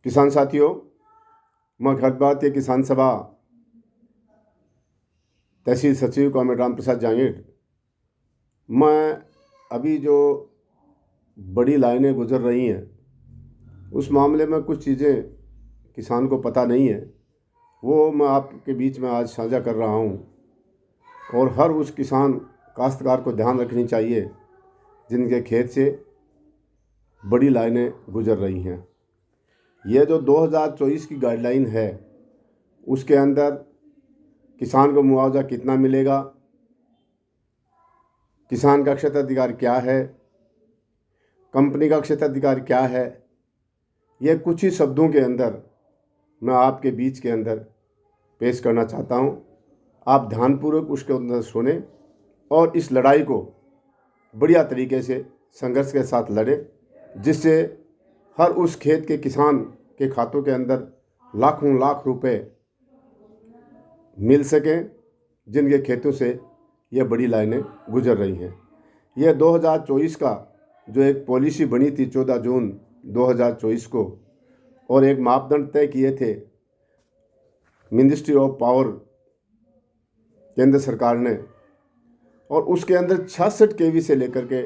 किसान साथियों, मैं अखिल भारतीय किसान सभा तहसील सचिव कॉमरेड राम प्रसाद जांगीड़। मैं अभी जो बड़ी लाइनें गुजर रही हैं उस मामले में कुछ चीज़ें किसान को पता नहीं है, वो मैं आपके बीच में आज साझा कर रहा हूँ। और हर उस किसान काश्तकार को ध्यान रखनी चाहिए जिनके खेत से बड़ी लाइनें गुजर रही हैं। यह जो 2024 की गाइडलाइन है उसके अंदर किसान को मुआवजा कितना मिलेगा, किसान का क्षेत्राधिकार क्या है, कंपनी का क्षेत्राधिकार क्या है, यह कुछ ही शब्दों के अंदर मैं आपके बीच के अंदर पेश करना चाहता हूँ। आप ध्यानपूर्वक उसके अंदर सुने और इस लड़ाई को बढ़िया तरीके से संघर्ष के साथ लड़े, जिससे हर उस खेत के किसान के खातों के अंदर लाखों लाख रुपए मिल सकें जिनके खेतों से यह बड़ी लाइनें गुजर रही हैं। यह 2024 का जो एक पॉलिसी बनी थी 14 जून 2024 को, और एक मापदंड तय किए थे मिनिस्ट्री ऑफ पावर केंद्र सरकार ने, और उसके अंदर 66 केवी से लेकर के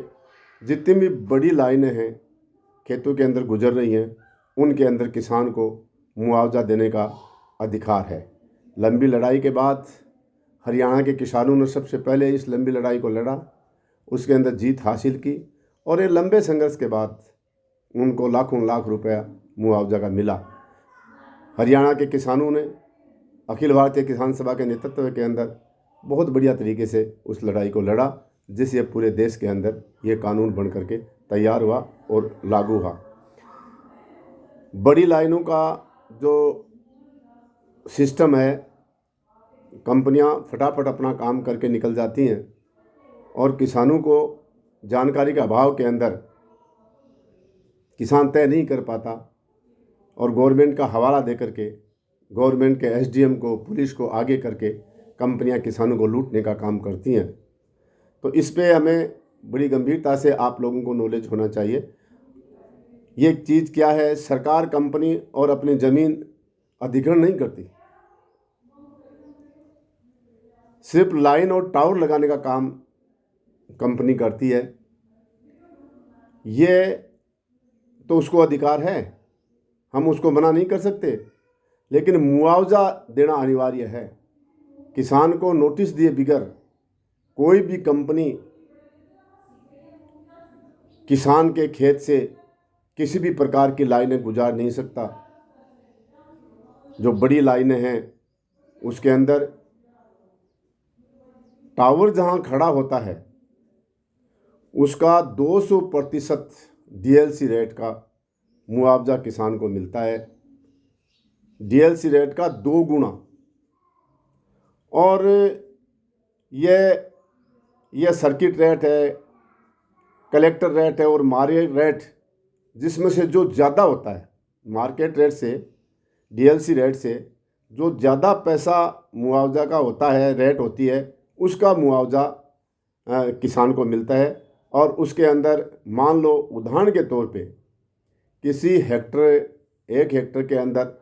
जितनी भी बड़ी लाइनें हैं खेतों के अंदर गुजर रही हैं उनके अंदर किसान को मुआवजा देने का अधिकार है। लंबी लड़ाई के बाद हरियाणा के किसानों ने सबसे पहले इस लंबी लड़ाई को लड़ा, उसके अंदर जीत हासिल की, और ये लंबे संघर्ष के बाद उनको लाखों लाख रुपया मुआवजा का मिला। हरियाणा के किसानों ने अखिल भारतीय किसान सभा के नेतृत्व के अंदर बहुत बढ़िया तरीके से उस लड़ाई को लड़ा, जिससे पूरे देश के अंदर ये कानून बन करके तैयार हुआ और लागू हुआ। बड़ी लाइनों का जो सिस्टम है, कंपनियां फटाफट अपना काम करके निकल जाती हैं और किसानों को जानकारी के अभाव के अंदर किसान तय नहीं कर पाता, और गवर्नमेंट का हवाला दे करके गवर्नमेंट के एसडीएम को, पुलिस को आगे करके कंपनियां किसानों को लूटने का काम करती हैं। तो इस पे हमें बड़ी गंभीरता से आप लोगों को नॉलेज होना चाहिए। ये चीज़ क्या है, सरकार कंपनी और अपनी ज़मीन अधिग्रहण नहीं करती, सिर्फ लाइन और टावर लगाने का काम कंपनी करती है। ये तो उसको अधिकार है, हम उसको मना नहीं कर सकते, लेकिन मुआवजा देना अनिवार्य है। किसान को नोटिस दिए बिगर कोई भी कंपनी किसान के खेत से किसी भी प्रकार की लाइनें गुजार नहीं सकता। जो बड़ी लाइनें हैं उसके अंदर टावर जहां खड़ा होता है उसका 200% डीएलसी रेट का मुआवजा किसान को मिलता है, डीएलसी रेट का 2 गुना। और यह सर्किट रेट है, कलेक्टर रेट है और मार्केट रेट, जिसमें से जो ज़्यादा होता है मार्केट रेट से, डीएलसी रेट से जो ज़्यादा पैसा मुआवजा का होता है, रेट होती है, उसका मुआवजा किसान को मिलता है। और उसके अंदर मान लो उदाहरण के तौर पे किसी हेक्टर, 1 हेक्टर के अंदर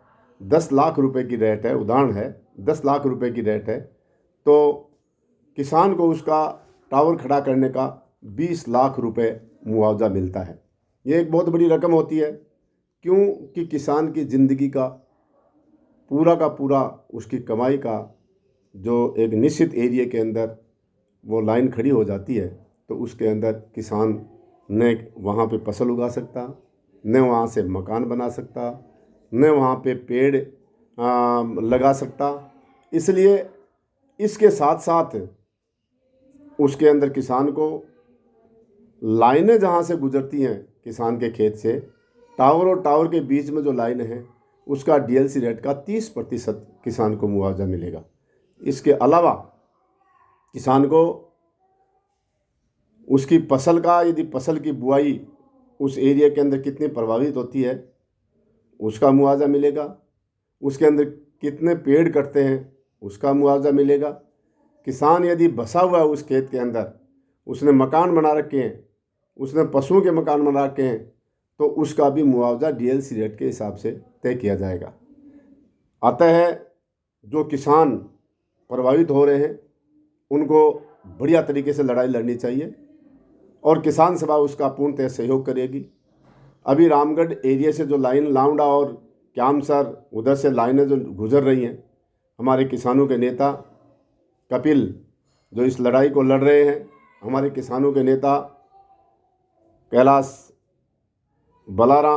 10 लाख रुपए की रेट है, उदाहरण है 10 लाख रुपए की रेट है, तो किसान को उसका टावर खड़ा करने का 20 लाख रुपए मुआवजा मिलता है। ये एक बहुत बड़ी रकम होती है, क्योंकि किसान की ज़िंदगी का पूरा उसकी कमाई का जो एक निश्चित एरिया के अंदर वो लाइन खड़ी हो जाती है, तो उसके अंदर किसान न वहाँ पे फसल उगा सकता, न वहाँ से मकान बना सकता, न वहाँ पे पेड़ लगा सकता। इसलिए इसके साथ साथ उसके अंदर किसान को लाइनें जहाँ से गुजरती हैं किसान के खेत से, टावर और टावर के बीच में जो लाइन है उसका डीएलसी रेट का 30% किसान को मुआवजा मिलेगा। इसके अलावा किसान को उसकी फसल का, यदि फसल की बुआई उस एरिया के अंदर कितनी प्रभावित होती है उसका मुआवजा मिलेगा, उसके अंदर कितने पेड़ कटते हैं उसका मुआवजा मिलेगा। किसान यदि बसा हुआ है उस खेत के अंदर, उसने मकान बना रखे हैं, उसने पशुओं के मकान बना रखे हैं, तो उसका भी मुआवजा डीएलसी रेट के हिसाब से तय किया जाएगा। अतः जो किसान प्रभावित हो रहे हैं उनको बढ़िया तरीके से लड़ाई लड़नी चाहिए और किसान सभा उसका पूर्णतः सहयोग करेगी। अभी रामगढ़ एरिया से जो लाइन लावड़ा और क्यामसर उधर से लाइनें जो गुजर रही हैं, हमारे किसानों के नेता कपिल जो इस लड़ाई को लड़ रहे हैं, हमारे किसानों के नेता कैलाश बलारा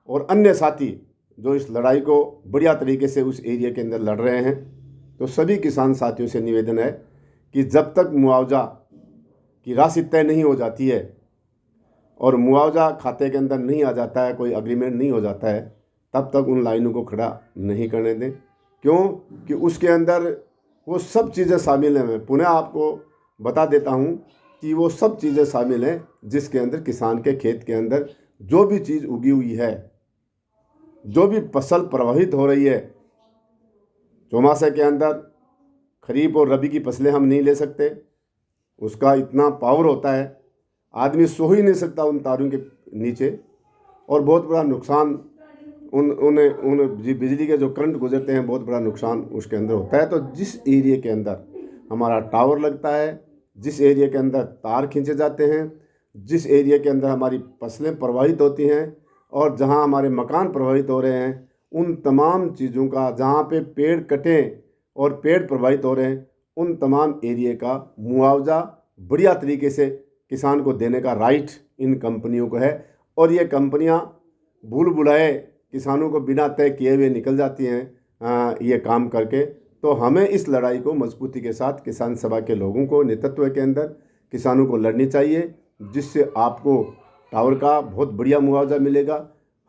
और अन्य साथी जो इस लड़ाई को बढ़िया तरीके से उस एरिया के अंदर लड़ रहे हैं, तो सभी किसान साथियों से निवेदन है कि जब तक मुआवजा की राशि तय नहीं हो जाती है और मुआवजा खाते के अंदर नहीं आ जाता है, कोई अग्रीमेंट नहीं हो जाता है, तब तक उन लाइनों को खड़ा नहीं करने दें। क्यों कि उसके अंदर वो सब चीज़ें शामिल हैं। मैं पुनः आपको बता देता हूँ कि वो सब चीज़ें शामिल हैं जिसके अंदर किसान के खेत के अंदर जो भी चीज़ उगी हुई है, जो भी फसल प्रभावित हो रही है, चौमासे के अंदर खरीफ और रबी की फसलें हम नहीं ले सकते, उसका इतना पावर होता है, आदमी सो ही नहीं सकता उन तारों के नीचे, और बहुत बड़ा नुकसान उन बिजली के जो करंट गुजरते हैं, बहुत बड़ा नुकसान उसके अंदर होता है। तो जिस एरिया के अंदर हमारा टावर लगता है, जिस एरिया के अंदर तार खींचे जाते हैं, जिस एरिया के अंदर हमारी फसलें प्रभावित होती हैं और जहां हमारे मकान प्रभावित हो रहे हैं, उन तमाम चीज़ों का, जहां पे पेड़ कटे और पेड़ प्रभावित हो रहे हैं, उन तमाम एरिया का मुआवजा बढ़िया तरीके से किसान को देने का राइट इन कंपनियों को है। और ये कंपनियां भूल भुलाए किसानों को बिना तय किए हुए निकल जाती हैं ये काम करके। तो हमें इस लड़ाई को मजबूती के साथ किसान सभा के लोगों को नेतृत्व के अंदर किसानों को लड़नी चाहिए, जिससे आपको टावर का बहुत बढ़िया मुआवजा मिलेगा।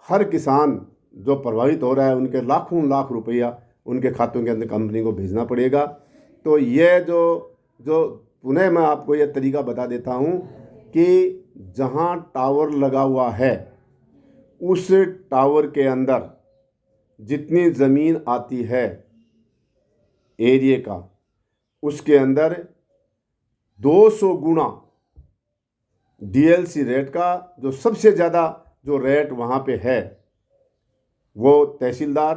हर किसान जो प्रभावित हो रहा है उनके लाखों लाख रुपया उनके खातों के अंदर कंपनी को भेजना पड़ेगा। तो ये जो पुनः मैं आपको ये तरीका बता देता हूँ कि जहाँ टावर लगा हुआ है उस टावर के अंदर जितनी ज़मीन आती है एरिया का, उसके अंदर 200 गुना डीएलसी रेट का जो सबसे ज़्यादा जो रेट वहाँ पे है, वो तहसीलदार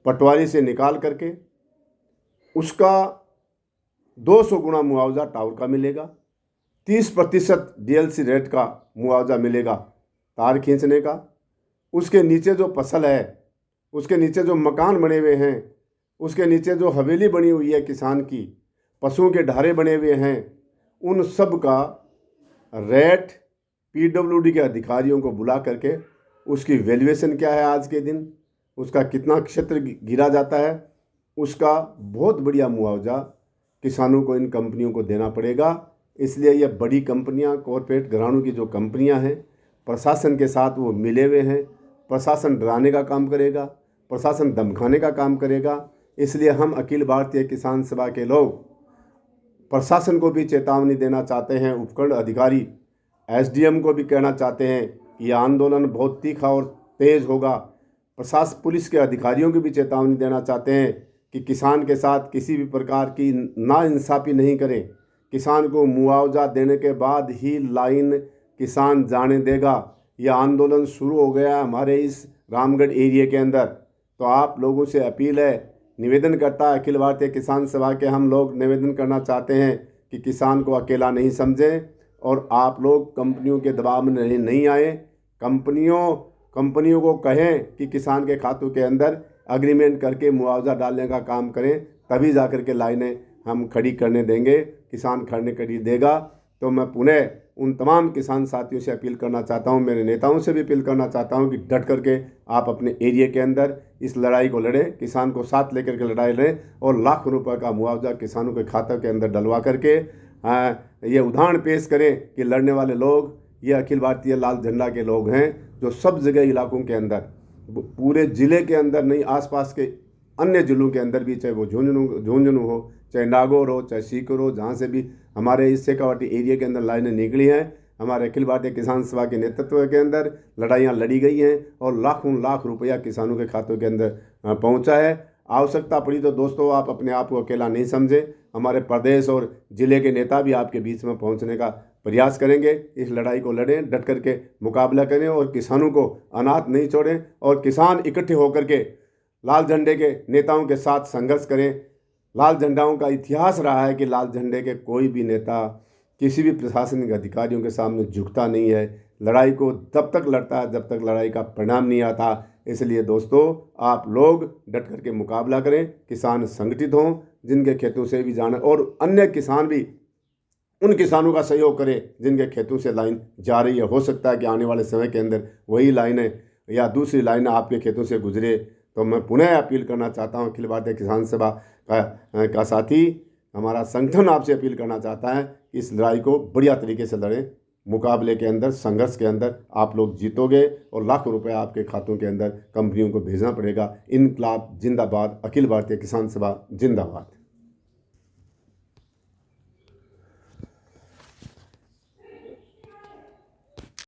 पटवारी से निकाल करके उसका 200 गुना मुआवजा टावर का मिलेगा। 30% डीएलसी रेट का मुआवजा मिलेगा तार खींचने का। उसके नीचे जो फसल है, उसके नीचे जो मकान बने हुए हैं, उसके नीचे जो हवेली बनी हुई है किसान की, पशुओं के ढारे बने हुए हैं, उन सब का रेट पीडब्ल्यूडी के अधिकारियों को बुला करके उसकी वैल्यूएशन क्या है आज के दिन, उसका कितना क्षेत्र गिरा जाता है, उसका बहुत बढ़िया मुआवजा किसानों को इन कंपनियों को देना पड़ेगा। इसलिए ये बड़ी कंपनियां, कॉरपोरेट घरानों की जो कंपनियां हैं, प्रशासन के साथ वो मिले हुए हैं। प्रशासन डराने का काम करेगा, प्रशासन धमकाने का काम करेगा। इसलिए हम अखिल भारतीय किसान सभा के लोग प्रशासन को भी चेतावनी देना चाहते हैं, उपखंड अधिकारी एसडीएम को भी कहना चाहते हैं कि यह आंदोलन बहुत तीखा और तेज़ होगा। प्रशासन पुलिस के अधिकारियों को भी चेतावनी देना चाहते हैं कि किसान के साथ किसी भी प्रकार की नाइंसाफ़ी नहीं करें। किसान को मुआवजा देने के बाद ही लाइन किसान जाने देगा। यह आंदोलन शुरू हो गया हमारे इस रामगढ़ एरिया के अंदर। तो आप लोगों से अपील है, निवेदन करता है अखिल भारतीय किसान सभा के हम लोग निवेदन करना चाहते हैं कि किसान को अकेला नहीं समझें और आप लोग कंपनियों के दबाव में नहीं आए। कंपनियों को कहें कि किसान के खातों के अंदर अग्रीमेंट करके मुआवजा डालने का काम करें, तभी जाकर के लाइनें हम खड़ी करने देंगे, किसान खड़ी देगा। तो मैं पुनः उन तमाम किसान साथियों से अपील करना चाहता हूं, मेरे नेताओं से भी अपील करना चाहता हूं कि डट करके आप अपने एरिया के अंदर इस लड़ाई को लड़ें, किसान को साथ लेकर के लड़ाई लड़ें और लाखों रुपए का मुआवजा किसानों के खाते के अंदर डलवा करके ये उदाहरण पेश करें कि लड़ने वाले लोग ये अखिल भारतीय लाल झंडा के लोग हैं, जो सब जगह इलाकों के अंदर, पूरे ज़िले के अंदर नहीं, आसपास के अन्य ज़िलों के अंदर भी, चाहे वो झुंझुनू हो, चाहे नागौर हो, चाहे सीकर हो, जहाँ से भी हमारे इस शेखावाटी एरिया के अंदर लाइनें निकली हैं, हमारे अखिल भारतीय किसान सभा के नेतृत्व के अंदर लड़ाइयाँ लड़ी गई हैं और लाखों लाख रुपया किसानों के खातों के अंदर पहुँचा है। आवश्यकता पड़ी तो दोस्तों आप अपने आप को अकेला नहीं समझें, हमारे प्रदेश और ज़िले के नेता भी आपके बीच में पहुँचने का प्रयास करेंगे, इस लड़ाई को लड़ें, डट करके मुकाबला करें और किसानों को अनाथ नहीं छोड़ें और किसान इकट्ठे होकर के लाल झंडे के नेताओं के साथ संघर्ष करें। लाल झंडाओं का इतिहास रहा है कि लाल झंडे के कोई भी नेता किसी भी प्रशासनिक अधिकारियों के सामने झुकता नहीं है, लड़ाई को तब तक लड़ता है जब तक लड़ाई का परिणाम नहीं आता। इसलिए दोस्तों, आप लोग डट करके मुकाबला करें, किसान संगठित हों, जिनके खेतों से भी जाना और अन्य किसान भी उन किसानों का सहयोग करें जिनके खेतों से लाइन जा रही है। हो सकता है कि आने वाले समय के अंदर वही लाइनें या दूसरी लाइनें आपके खेतों से गुजरे। तो मैं पुनः अपील करना चाहता हूँ, अखिल भारतीय किसान सभा का साथी हमारा संगठन आपसे अपील करना चाहता है कि इस लड़ाई को बढ़िया तरीके से लड़ें। मुकाबले के अंदर, संघर्ष के अंदर आप लोग जीतोगे और लाखों रुपए आपके खातों के अंदर कंपनियों को भेजना पड़ेगा। इनकलाब जिंदाबाद, अखिल भारतीय किसान सभा जिंदाबाद।